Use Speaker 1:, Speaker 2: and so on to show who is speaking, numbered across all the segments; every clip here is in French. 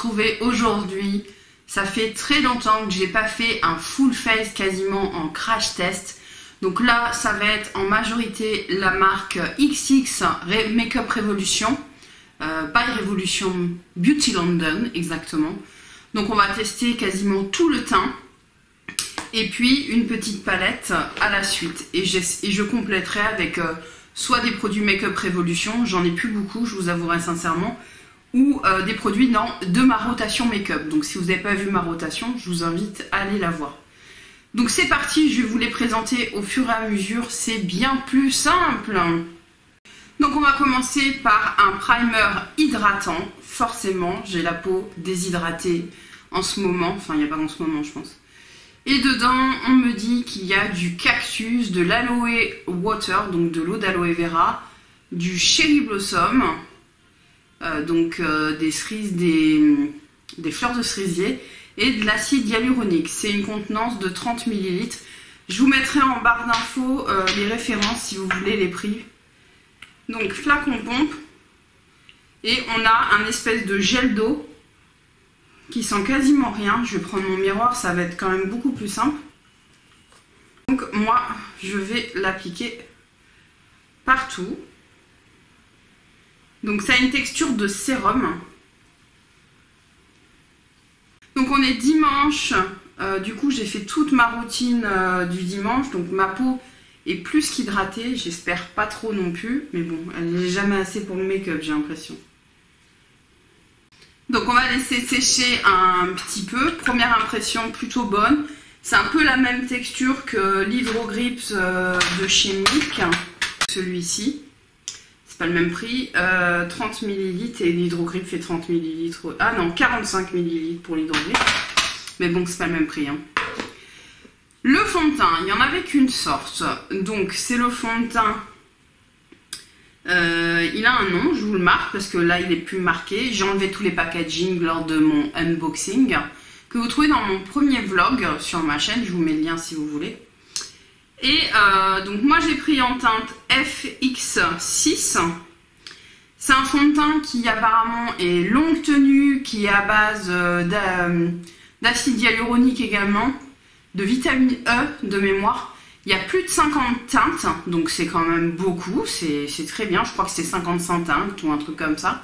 Speaker 1: retrouver aujourd'hui. Ça fait très longtemps que j'ai pas fait un full face quasiment en crash test. Donc là, ça va être en majorité la marque XX Makeup Revolution. Pas Revolution, Beauty London exactement. Donc on va tester quasiment tout le teint. Et puis une petite palette à la suite. Et je compléterai avec soit des produits Makeup Revolution, j'en ai plus beaucoup, je vous avouerai sincèrement, ou des produits de ma rotation make-up. Donc si vous n'avez pas vu ma rotation, je vous invite à aller la voir. Donc c'est parti, je vais vous les présenter au fur et à mesure, c'est bien plus simple. Donc on va commencer par un primer hydratant, forcément, j'ai la peau déshydratée en ce moment, enfin il n'y a pas en ce moment je pense. Et dedans, on me dit qu'il y a du cactus, de l'aloe water, donc de l'eau d'aloe vera, du cherry blossom, des cerises, des fleurs de cerisier, et de l'acide hyaluronique. C'est une contenance de 30 ml. Je vous mettrai en barre d'infos les références si vous voulez les prix. Donc flacon pompe. Et on a un espèce de gel d'eau qui sent quasiment rien. Je vais prendre mon miroir, ça va être quand même beaucoup plus simple. Donc moi, je vais l'appliquer partout. Donc ça a une texture de sérum. Donc on est dimanche, du coup j'ai fait toute ma routine du dimanche. Donc ma peau est plus qu'hydratée, j'espère pas trop non plus. Mais bon, elle n'est jamais assez pour le make-up, j'ai l'impression. Donc on va laisser sécher un petit peu. Première impression plutôt bonne. C'est un peu la même texture que l'Hydro Grips de chez Milk. Celui-ci. C'est pas le même prix. 30 ml et l'Hydro Grip fait 30 ml. Ah non, 45 ml pour l'Hydro Grip. Mais bon, c'est pas le même prix. Hein. Le fond de teint, il n'y en avait qu'une sorte. Donc c'est le fond de teint. Il a un nom, je vous le marque parce que là il est plus marqué. J'ai enlevé tous les packaging lors de mon unboxing que vous trouvez dans mon premier vlog sur ma chaîne. Je vous mets le lien si vous voulez. Et donc moi j'ai pris en teinte FX6. C'est un fond de teint qui apparemment est longue tenue, qui est à base d'acide hyaluronique également, de vitamine E de mémoire. Il y a plus de 50 teintes, donc c'est quand même beaucoup, c'est très bien, je crois que c'est 55 teintes ou un truc comme ça.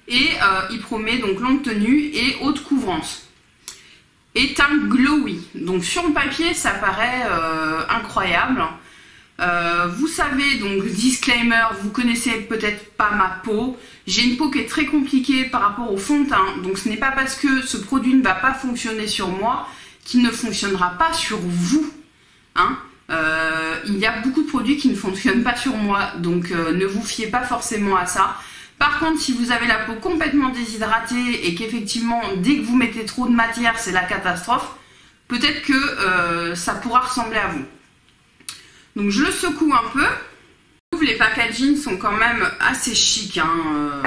Speaker 1: Et il promet donc longue tenue et haute couvrance. Et teint glowy, donc sur le papier ça paraît incroyable. Vous savez, donc disclaimer, vous connaissez peut-être pas ma peau. J'ai une peau qui est très compliquée par rapport au fond de teint, donc ce n'est pas parce que ce produit ne va pas fonctionner sur moi qu'il ne fonctionnera pas sur vous. Hein. Il y a beaucoup de produits qui ne fonctionnent pas sur moi, donc ne vous fiez pas forcément à ça. Par contre, si vous avez la peau complètement déshydratée et qu'effectivement, dès que vous mettez trop de matière, c'est la catastrophe, peut-être que ça pourra ressembler à vous. Donc je le secoue un peu. Les packaging sont quand même assez chic. Hein.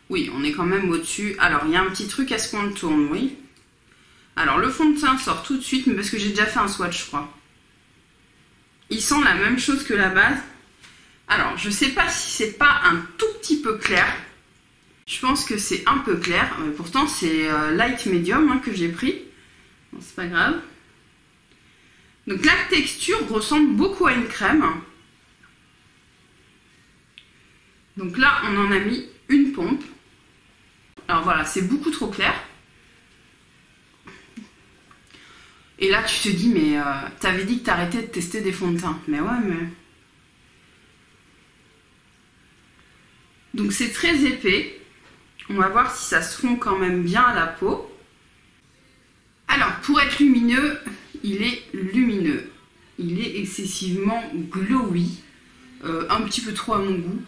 Speaker 1: Oui, on est quand même au-dessus. Alors, il y a un petit truc, est-ce qu'on le tourne? Oui. Alors, le fond de teint sort tout de suite, mais parce que j'ai déjà fait un swatch, je crois. Il sent la même chose que la base. Alors, je sais pas si c'est pas un tout petit peu clair. Je pense que c'est un peu clair. Pourtant, c'est light medium que j'ai pris. Bon, c'est pas grave. Donc, la texture ressemble beaucoup à une crème. Donc là, on en a mis une pompe. Alors voilà, c'est beaucoup trop clair. Et là, tu te dis, mais t'avais dit que t'arrêtais de tester des fonds de teint. Mais ouais, mais... Donc c'est très épais. On va voir si ça se fond quand même bien à la peau. Alors, pour être lumineux, il est lumineux. Il est excessivement glowy. Un petit peu trop à mon goût.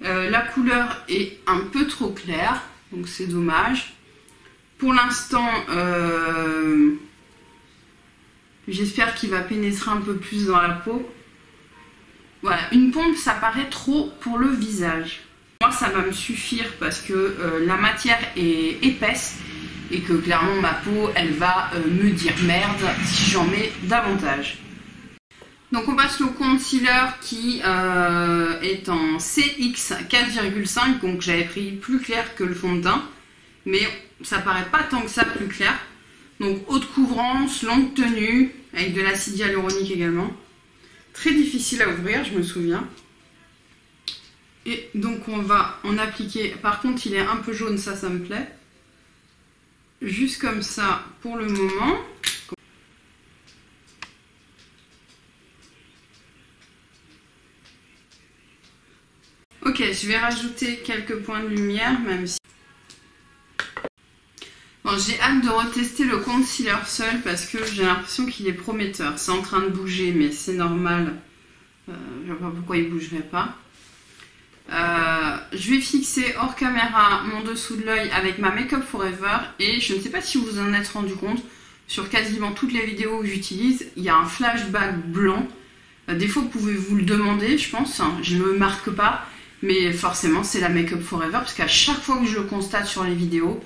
Speaker 1: La couleur est un peu trop claire. Donc c'est dommage. Pour l'instant... j'espère qu'il va pénétrer un peu plus dans la peau. Voilà, une pompe, ça paraît trop pour le visage. Moi, ça va me suffire parce que la matière est épaisse et que clairement ma peau, elle va me dire merde si j'en mets davantage. Donc on passe au concealer qui est en CX 4,5, donc j'avais pris plus clair que le fond de teint. mais ça paraît pas tant que ça plus clair. Donc haute couvrance, longue tenue, avec de l'acide hyaluronique également. Très difficile à ouvrir, je me souviens. Et donc on va en appliquer, par contre il est un peu jaune, ça me plaît. Juste comme ça pour le moment. Ok, je vais rajouter quelques points de lumière, même si... Bon, j'ai hâte de retester le concealer seul parce que j'ai l'impression qu'il est prometteur. C'est en train de bouger, mais c'est normal. Je ne vois pas pourquoi il ne bougerait pas. Je vais fixer hors caméra mon dessous de l'œil avec ma Make Up Forever. Et je ne sais pas si vous en êtes rendu compte, sur quasiment toutes les vidéos que j'utilise, il y a un flashback blanc. Des fois, vous pouvez vous le demander, je pense. Je ne me marque pas. Mais forcément, c'est la Make Up Forever parce qu'à chaque fois que je le constate sur les vidéos,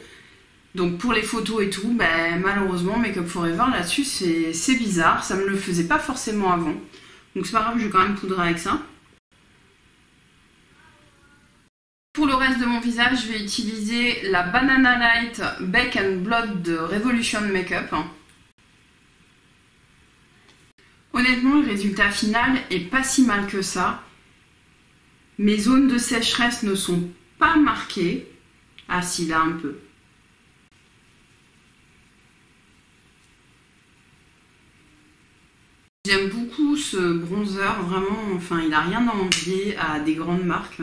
Speaker 1: donc pour les photos et tout, ben, malheureusement, Make Up Forever là-dessus, c'est bizarre. Ça ne me le faisait pas forcément avant. Donc c'est pas grave, je vais quand même poudrer avec ça. Pour le reste de mon visage, je vais utiliser la Banana Light Bake and Blood de Revolution Makeup. Honnêtement, le résultat final est pas si mal que ça. Mes zones de sécheresse ne sont pas marquées. Ah si, là un peu. J'aime beaucoup ce bronzer, vraiment, enfin il n'a rien à envier à des grandes marques.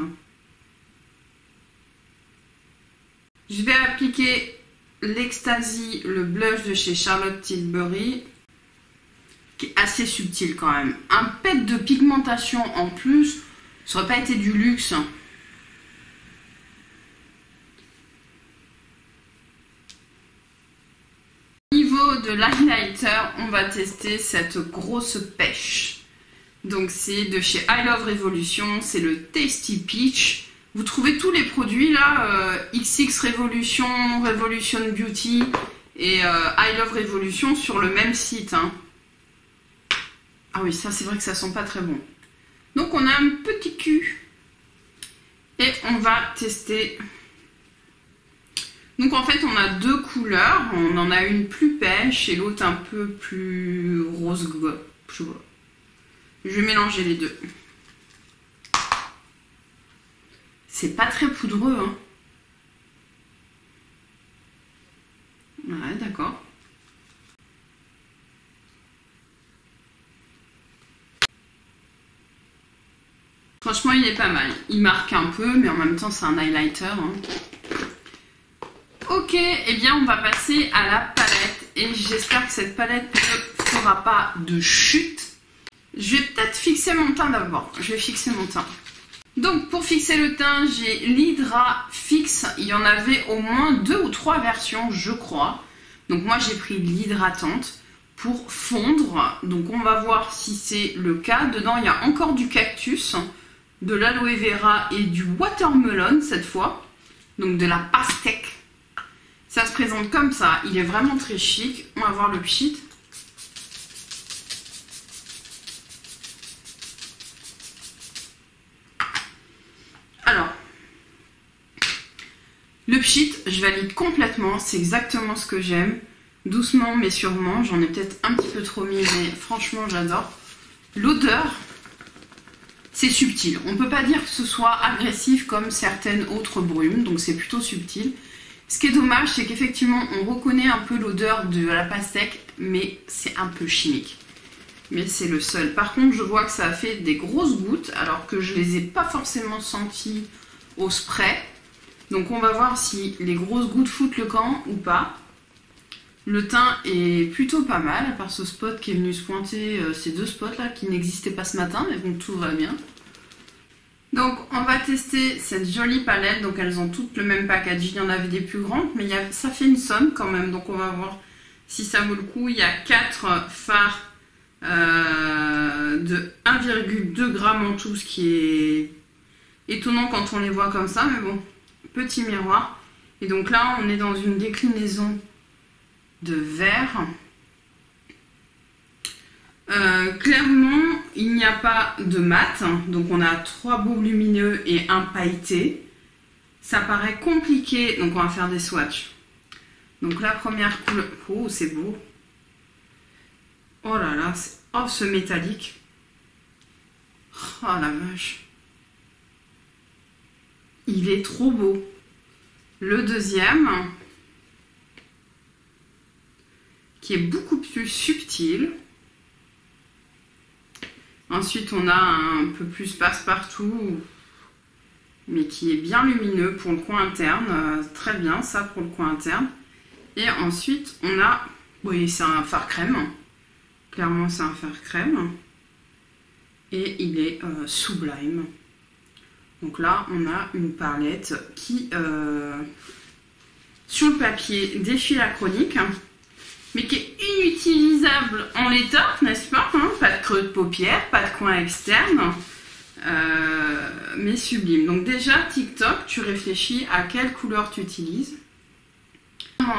Speaker 1: Je vais appliquer l'Ecstasy, le blush de chez Charlotte Tilbury, qui est assez subtil quand même. Un pet de pigmentation en plus, ça aurait pas été du luxe. Au niveau de l'highlighter, on va tester cette grosse pêche. Donc c'est de chez I Love Revolution, c'est le Tasty Peach. Vous trouvez tous les produits là, XX Revolution, Revolution Beauty et I Love Revolution sur le même site. Hein. Ah oui, ça c'est vrai que ça sent pas très bon. Donc on a un petit cul et on va tester. Donc en fait on a deux couleurs, on en a une plus pêche et l'autre un peu plus rose gold. Je vais mélanger les deux. C'est pas très poudreux, hein. Ouais, d'accord. Franchement, il est pas mal. Il marque un peu, mais en même temps, c'est un highlighter. Hein. Ok, eh bien, on va passer à la palette. Et j'espère que cette palette ne fera pas de chute. Je vais peut-être fixer mon teint d'abord. Je vais fixer mon teint. Donc, pour fixer le teint, j'ai l'Hydra Fix. Il y en avait au moins 2 ou 3 versions, je crois. Donc, moi, j'ai pris l'hydratante pour fondre. Donc, on va voir si c'est le cas. Dedans, il y a encore du cactus, de l'aloe vera et du watermelon cette fois. Donc, de la pastèque. Ça se présente comme ça. Il est vraiment très chic. On va voir le pchit. Alors, le pchit, je valide complètement. C'est exactement ce que j'aime. Doucement mais sûrement. J'en ai peut-être un petit peu trop mis, mais franchement, j'adore. L'odeur, c'est subtil. On ne peut pas dire que ce soit agressif comme certaines autres brumes. Donc, c'est plutôt subtil. Ce qui est dommage, c'est qu'effectivement, on reconnaît un peu l'odeur de la pastèque, mais c'est un peu chimique. Mais c'est le seul. Par contre, je vois que ça a fait des grosses gouttes, alors que je ne les ai pas forcément senties au spray. Donc, on va voir si les grosses gouttes foutent le camp ou pas. Le teint est plutôt pas mal, à part ce spot qui est venu se pointer, ces deux spots-là qui n'existaient pas ce matin, mais bon, tout va bien. Donc on va tester cette jolie palette, donc elles ont toutes le même packaging, il y en avait des plus grandes, mais ça fait une somme quand même, donc on va voir si ça vaut le coup. Il y a 4 fards de 1,2 g en tout, ce qui est étonnant quand on les voit comme ça, mais bon, petit miroir. Et donc là on est dans une déclinaison de vert. Clairement, il n'y a pas de mat, donc on a 3 bouts lumineux et un pailleté. Ça paraît compliqué, donc on va faire des swatchs. Donc la première couleur, oh c'est beau. Oh là là, oh ce métallique. Oh la vache. Il est trop beau. Le deuxième, qui est beaucoup plus subtil. Ensuite, on a un peu plus passe-partout, mais qui est bien lumineux pour le coin interne. Très bien, ça pour le coin interne. Et ensuite, on a, oui, c'est un fard crème. Clairement, c'est un fard crème. Et il est sublime. Donc là, on a une palette qui, sur le papier, défie la chronique, mais qui est inutilisable en l'état, n'est-ce pas, hein? Pas de creux de paupières, pas de coin externe, mais sublime. Donc déjà, TikTok, tu réfléchis à quelle couleur tu utilises.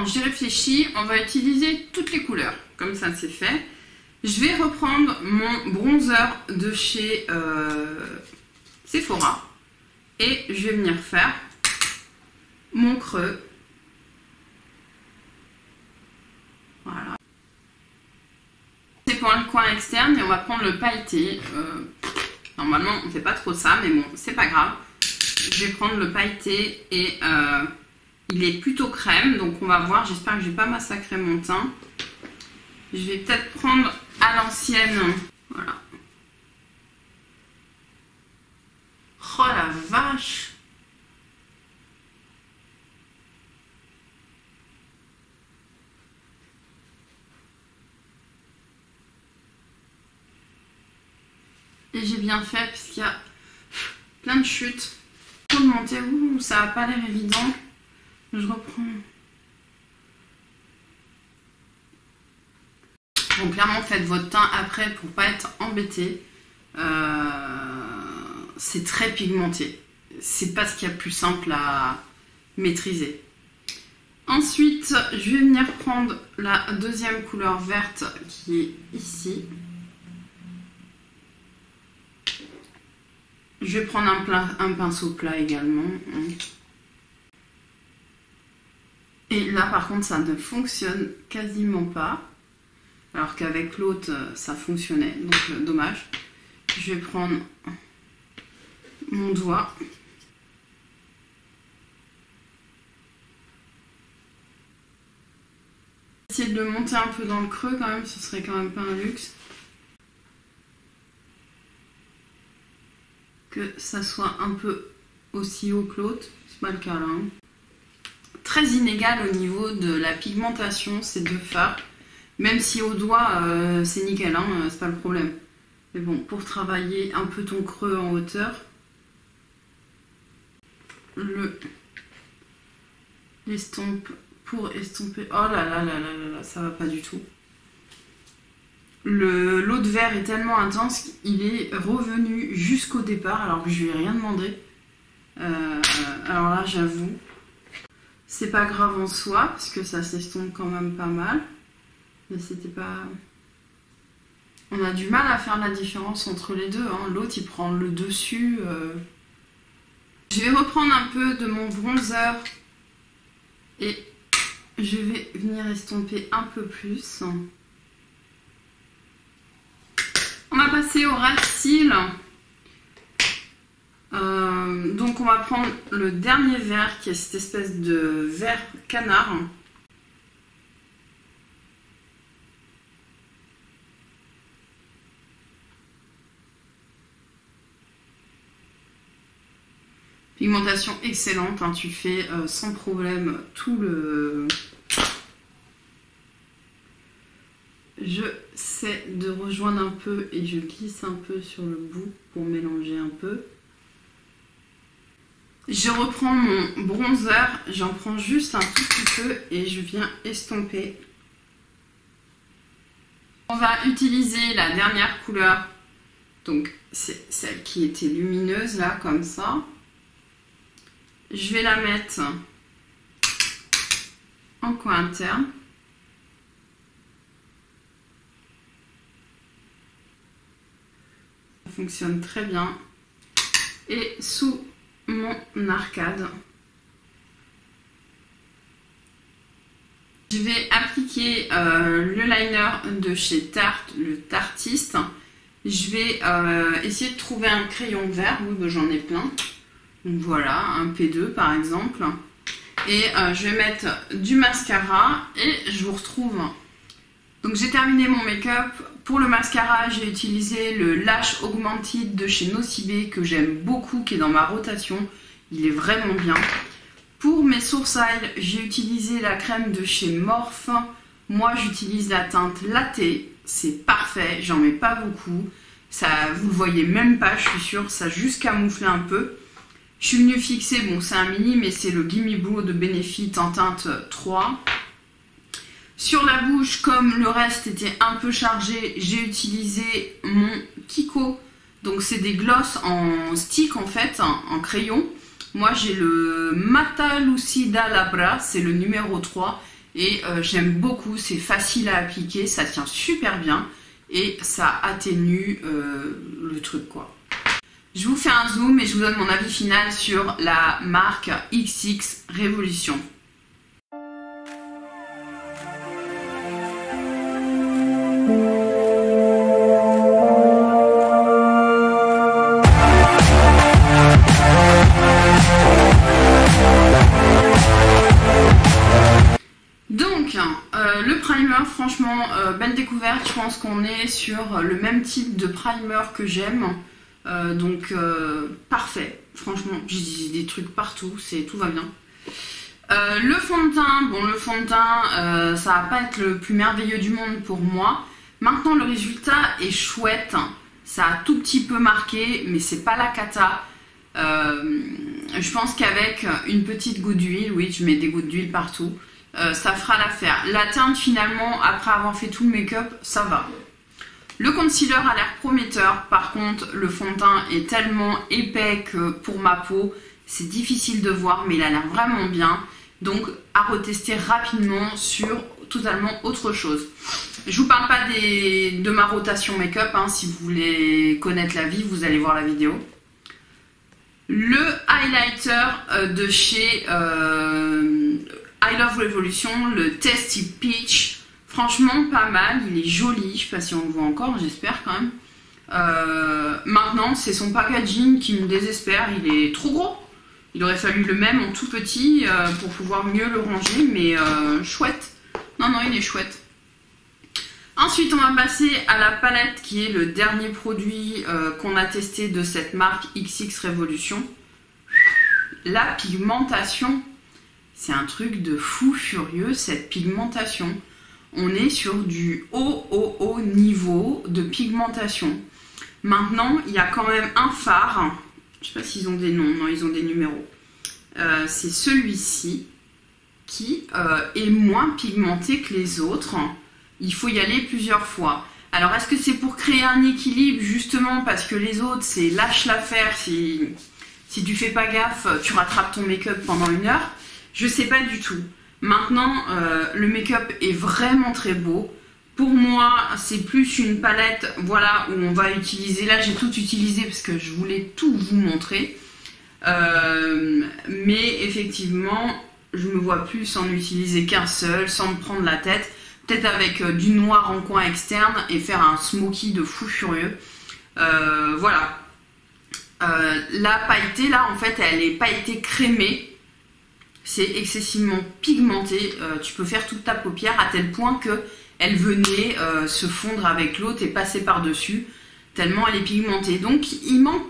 Speaker 1: J'ai réfléchi, on va utiliser toutes les couleurs, comme ça c'est fait. Je vais reprendre mon bronzer de chez Sephora et je vais venir faire mon creux. Voilà. C'est pour le coin externe et on va prendre le pailleté. Normalement on ne fait pas trop ça, mais bon, c'est pas grave. Je vais prendre le pailleté et il est plutôt crème, donc on va voir. J'espère que je vais pas massacrer mon teint. Je vais peut-être prendre à l'ancienne. Voilà. Oh la vache! Et j'ai bien fait puisqu'il y a plein de chutes. Pour le monter, ça n'a pas l'air évident. Je reprends. Bon, clairement, faites votre teint après pour pas être embêté. C'est très pigmenté. C'est pas ce qu'il y a de plus simple à maîtriser. Ensuite, je vais venir prendre la deuxième couleur verte qui est ici. Je vais prendre un pinceau plat également. Et là, par contre, ça ne fonctionne quasiment pas. Alors qu'avec l'autre, ça fonctionnait. Donc, dommage. Je vais prendre mon doigt. Essayer de le monter un peu dans le creux quand même, ce serait quand même pas un luxe. Que ça soit un peu aussi haut que l'autre, c'est pas le cas là. Hein. Très inégal au niveau de la pigmentation, ces deux fards. Même si au doigt, c'est nickel, hein, c'est pas le problème. Mais bon, pour travailler un peu ton creux en hauteur, l'estompe pour estomper. Oh là là là là là, ça va pas du tout. L'eau de verre est tellement intense qu'il est revenu jusqu'au départ alors que je lui ai rien demandé. Alors là, j'avoue, c'est pas grave en soi parce que ça s'estompe quand même pas mal. Mais c'était pas... On a du mal à faire la différence entre les deux. Hein. L'autre, il prend le dessus. Je vais reprendre un peu de mon bronzer et je vais venir estomper un peu plus. On va passer au ras de cils. Donc on va prendre le dernier vert qui est cette espèce de vert canard. Pigmentation excellente, hein, tu fais sans problème tout le... Je sais de rejoindre un peu et je glisse un peu sur le bout pour mélanger un peu. Je reprends mon bronzer, j'en prends juste un tout petit peu et je viens estomper. On va utiliser la dernière couleur, donc c'est celle qui était lumineuse là, comme ça. Je vais la mettre en coin interne. Ça fonctionne très bien. Et sous mon arcade. je vais appliquer le liner de chez Tarte, le Tartiste. Je vais essayer de trouver un crayon vert. Oui, ben, j'en ai plein. Donc voilà, un P2 par exemple. Et je vais mettre du mascara et je vous retrouve. Donc j'ai terminé mon make-up. Pour le mascara, j'ai utilisé le Lash Augmented de chez Nocibé que j'aime beaucoup, qui est dans ma rotation. Il est vraiment bien. Pour mes sourcils, j'ai utilisé la crème de chez Morphe. Moi, j'utilise la teinte Latte. C'est parfait, j'en mets pas beaucoup. Ça, vous le voyez même pas, je suis sûre. Ça a juste camouflé un peu. Je suis venue fixer, bon c'est un mini, mais c'est le Gimme Blue de Benefit en teinte 3. Sur la bouche, comme le reste était un peu chargé, j'ai utilisé mon Kiko. Donc c'est des gloss en stick en fait, en crayon. Moi j'ai le Mata Lucida Labra, c'est le numéro 3. Et j'aime beaucoup, c'est facile à appliquer, ça tient super bien. Et ça atténue le truc quoi. Je vous fais un zoom et je vous donne mon avis final sur la marque XX Révolution. Le primer, franchement, belle découverte. Je pense qu'on est sur le même type de primer que j'aime. Parfait. Franchement, j'ai des trucs partout, tout va bien. Le fond de teint, bon, le fond de teint, ça va pas être le plus merveilleux du monde pour moi. Maintenant, le résultat est chouette. Ça a tout petit peu marqué, mais c'est pas la cata. Je pense qu'avec une petite goutte d'huile, oui, je mets des gouttes d'huile partout. Ça fera l'affaire. La teinte finalement, après avoir fait tout le make-up, ça va. Le concealer a l'air prometteur. Par contre, le fond de teint est tellement épais que pour ma peau, c'est difficile de voir, mais il a l'air vraiment bien. Donc, à retester rapidement sur totalement autre chose. Je vous parle pas de ma rotation make-up. Hein. Si vous voulez connaître la vie, vous allez voir la vidéo. Le highlighter de chez I Love Revolution, le Tasty Peach, franchement pas mal, il est joli, je sais pas si on le voit encore, j'espère quand même. Maintenant c'est son packaging qui me désespère, il est trop gros. Il aurait fallu le même en tout petit pour pouvoir mieux le ranger, mais chouette. Non, il est chouette. Ensuite on va passer à la palette qui est le dernier produit qu'on a testé de cette marque XX Révolution. La pigmentation. C'est un truc de fou furieux, cette pigmentation. On est sur du haut niveau de pigmentation. Maintenant, il y a quand même un phare. Je ne sais pas s'ils ont des noms. Non, ils ont des numéros. C'est celui-ci qui est moins pigmenté que les autres. Il faut y aller plusieurs fois. Alors, est-ce que c'est pour créer un équilibre, justement, parce que les autres, c'est lâche l'affaire. Si tu fais pas gaffe, tu rattrapes ton make-up pendant 1 heure. Je sais pas du tout. Maintenant, le make-up est vraiment très beau. Pour moi, c'est plus une palette, voilà, où on va utiliser. Là, j'ai tout utilisé parce que je voulais tout vous montrer. Mais effectivement, je me vois plus en utiliser qu'un seul, sans me prendre la tête. Peut-être avec du noir en coin externe et faire un smoky de fou furieux. Voilà. La pailletée, là, en fait, elle est pailletée crémée. C'est excessivement pigmenté, tu peux faire toute ta paupière à tel point qu'elle venait se fondre avec l'autre et passer par-dessus, tellement elle est pigmentée. Donc elle manque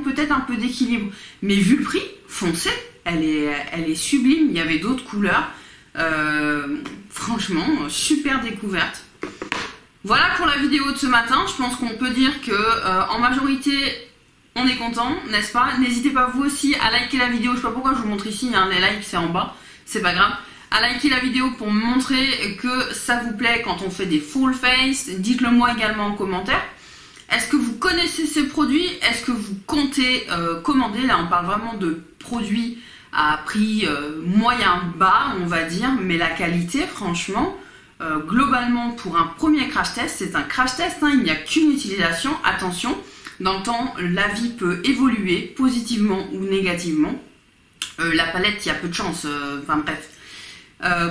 Speaker 1: peut-être un peu d'équilibre, mais vu le prix, foncez, elle est sublime, il y avait d'autres couleurs. Franchement, super découverte. Voilà pour la vidéo de ce matin, je pense qu'on peut dire que en majorité, on est content, n'est-ce pas? N'hésitez pas vous aussi à liker la vidéo. Je sais pas pourquoi je vous montre ici, hein, les likes c'est en bas, c'est pas grave. À liker la vidéo pour me montrer que ça vous plaît quand on fait des full face. Dites-le moi également en commentaire. Est-ce que vous connaissez ces produits? Est-ce que vous comptez commander? Là on parle vraiment de produits à prix moyen bas, on va dire, mais la qualité franchement, globalement pour un premier crash test, c'est un crash test, hein, il n'y a qu'une utilisation, attention. Dans le temps, l'avis peut évoluer positivement ou négativement. La palette, il y a peu de chance. Enfin bref.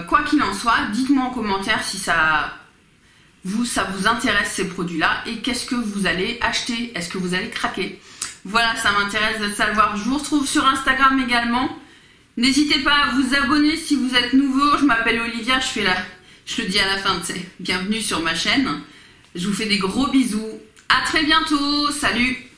Speaker 1: Quoi qu'il en soit, dites-moi en commentaire si ça vous intéresse ces produits-là et qu'est-ce que vous allez acheter. Est-ce que vous allez craquer? Voilà, ça m'intéresse de savoir. Je vous retrouve sur Instagram également. N'hésitez pas à vous abonner si vous êtes nouveau. Je m'appelle Olivia, je le dis à la fin, tu sais. Bienvenue sur ma chaîne. Je vous fais des gros bisous. À très bientôt. Salut!